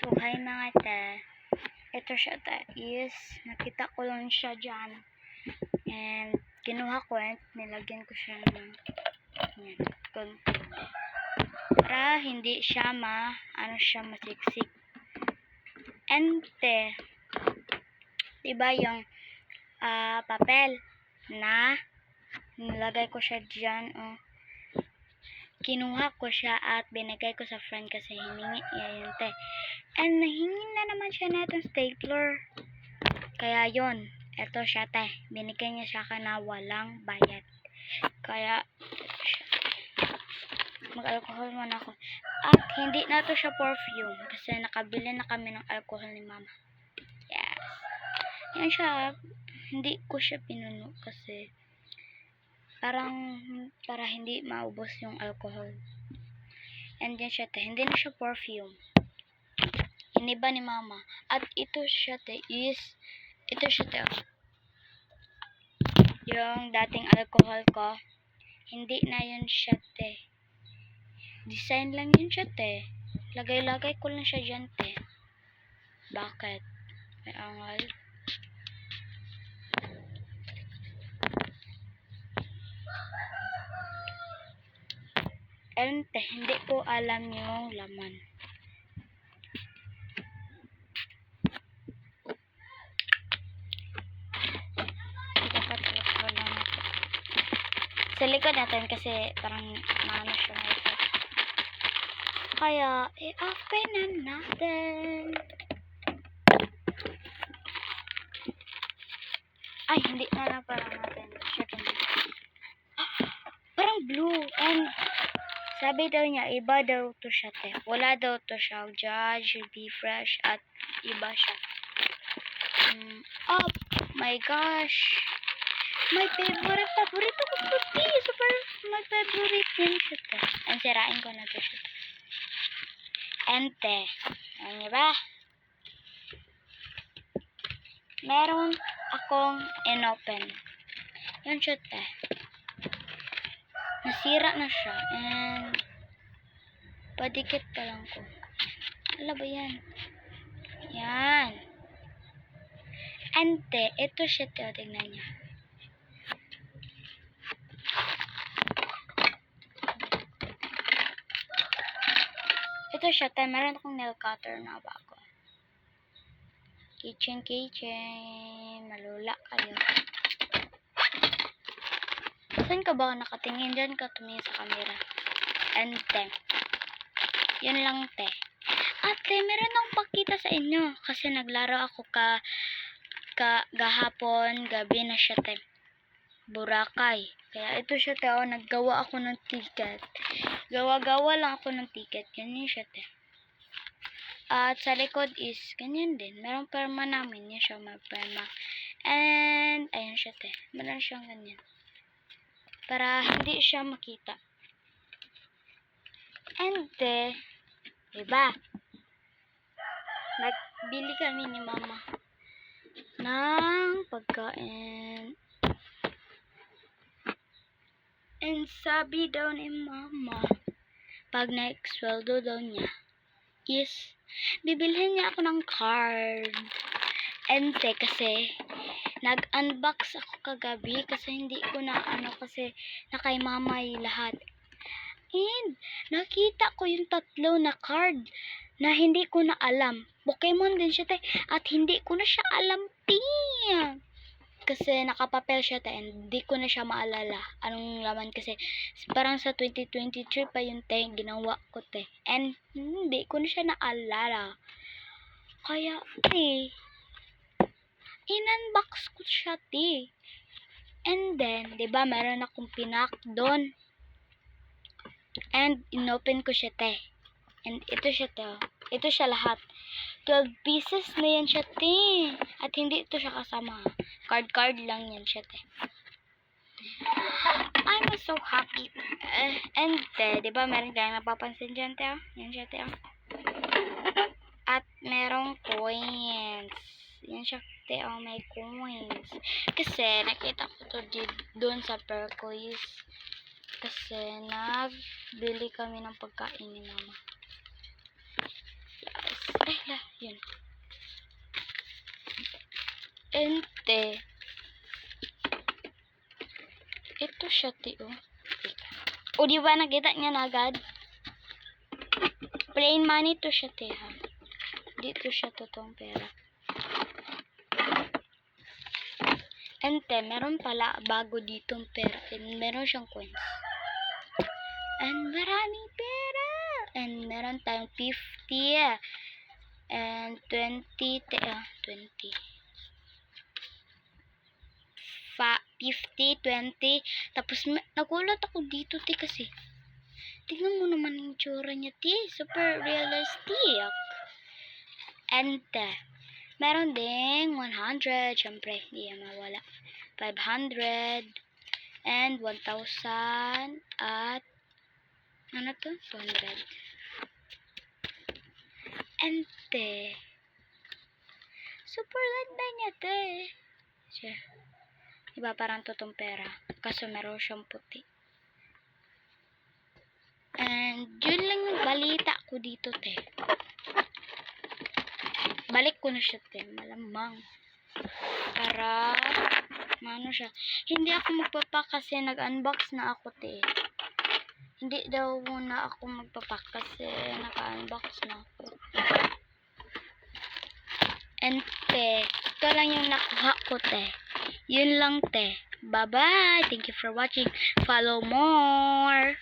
Buhay mga te. Ito siya te. Yes, nakita ko lang siya dyan. And kinuha ko at nilagyan ko siya ng yan, konti. Para hindi siya masiksik. And te, diba yung papel na nilagay ko siya dyan, kinuha ko siya at binigay ko sa friend kasi hiningi niya yun te. And nahingi na naman siya netong stapler. Kaya yun, eto siya te. Binigay niya siya na walang bayad. Kaya mag-alcohol muna ako. At hindi na to siya perfume kasi nakabili na kami ng alcohol ni mama. Yes. Yan siya. Hindi ko siya pinuno kasi para hindi maubos yung alcohol. And yan siya te. Hindi na siya perfume. Iniba ni mama. At ito siya te ito siya te. Yung dating alcohol ko. Hindi na yun siya te. Design lang yun siya te. Lagay-lagay ko lang siya dyan te. Bakit? May angal. And te, hindi ko alam yung laman. Sa likod natin kasi parang maano siya na ito. Kaya, i-open na natin. Ay, hindi na parang natin. Parang blue. And sabi daw niya, iba daw to siya te. Wala daw to siya. Judge, be fresh, at iba siya. Oh my gosh. My favorite ko puti. Super my favorite yun siya te. And sirain ko na to siya te. And te. Ano ba? Meron akong inopen. Yan siya te. Nasira na siya. And padikit pa lang ko. Ala ba yan? Yan. And te, ito siya te. Tignan niya. Ito siya te. Meron akong nail cutter na bago. Kitchen. Malula kayo. Saan ka ba nakatingin? Diyan ka tumingin sa camera. And te. Yan lang te. Ate, meron akong pakita sa inyo. Kasi naglaro ako gahapon, gabi na siya te. Boracay. Kaya ito siya te. Naggawa ako ng ticket. Gawa lang ako ng ticket. Ganyan siya te. At sa likod is ganyan din. Merong perma namin. Yan siya may perma. And ayun siya te. Meron siyang ganyan. Para hindi siya makita. And te, diba? Nagbili kami ni mama ng pagkain. And sabi daw ni mama, pag na-sweldo daw niya, is bibilhin niya ako ng card. And te, kasi nag-unbox ako kagabi kasi hindi ko na kasi nakay mama yung lahat. And nakita ko yung 3 na card na hindi ko na alam. Pokemon din siya te. At hindi ko na siya alam te. Kasi nakapapel siya te. And hindi ko na siya maalala anong laman kasi parang sa 2023 pa yung te ginawa ko te. And hindi ko na siya naalala. Kaya te, in-unbox ko siya te. And then, diba meron akong pinak doon. And inopen ko siya te. And ito siya te. Ito siya lahat. 12 pieces na yan siya te. At hindi ito siya kasama. Card lang yan siya te. I'm so happy. And te, diba meron tayong napapansin dyan te. Yan siya te. At merong coins. Yan siya te. May coins. Kasi nakita ko to doon sa Percois. Kasi nagbili kami ng pagkain ni mama. Yes. Yun. Ente. Ito siya, te, oh. O, di ba nakita niya na agad? Plain money to siya, te, ha? Dito siya totoong pera. Ente, meron pala bago ditong pera. And meron siyang coins. And maraming pera. And meron tayong 50. And 20. 20. 50, 20. Tapos, nagulat ako dito, te, kasi. Tingnan mo naman yung tsura niya, te. Super realistic. And, meron ding 100. Siyempre, hindi yan mawala. 500. And 1,000. At, ano to? 200. And, super ganda niya, te. Siya. Diba parang totong pera. Kaso meron siyang puti. And yun lang yung balita ko dito, te. Balik ko na siya, te. Malamang. Para, ano siya. Hindi ako magpapak kasi nag-unbox na ako, te. Hindi daw muna ako magpapak kasi naka-unbox na ako. And, te, ito lang yung nakuha ko, te. Yun lang, te. Bye-bye. Thank you for watching. Follow more.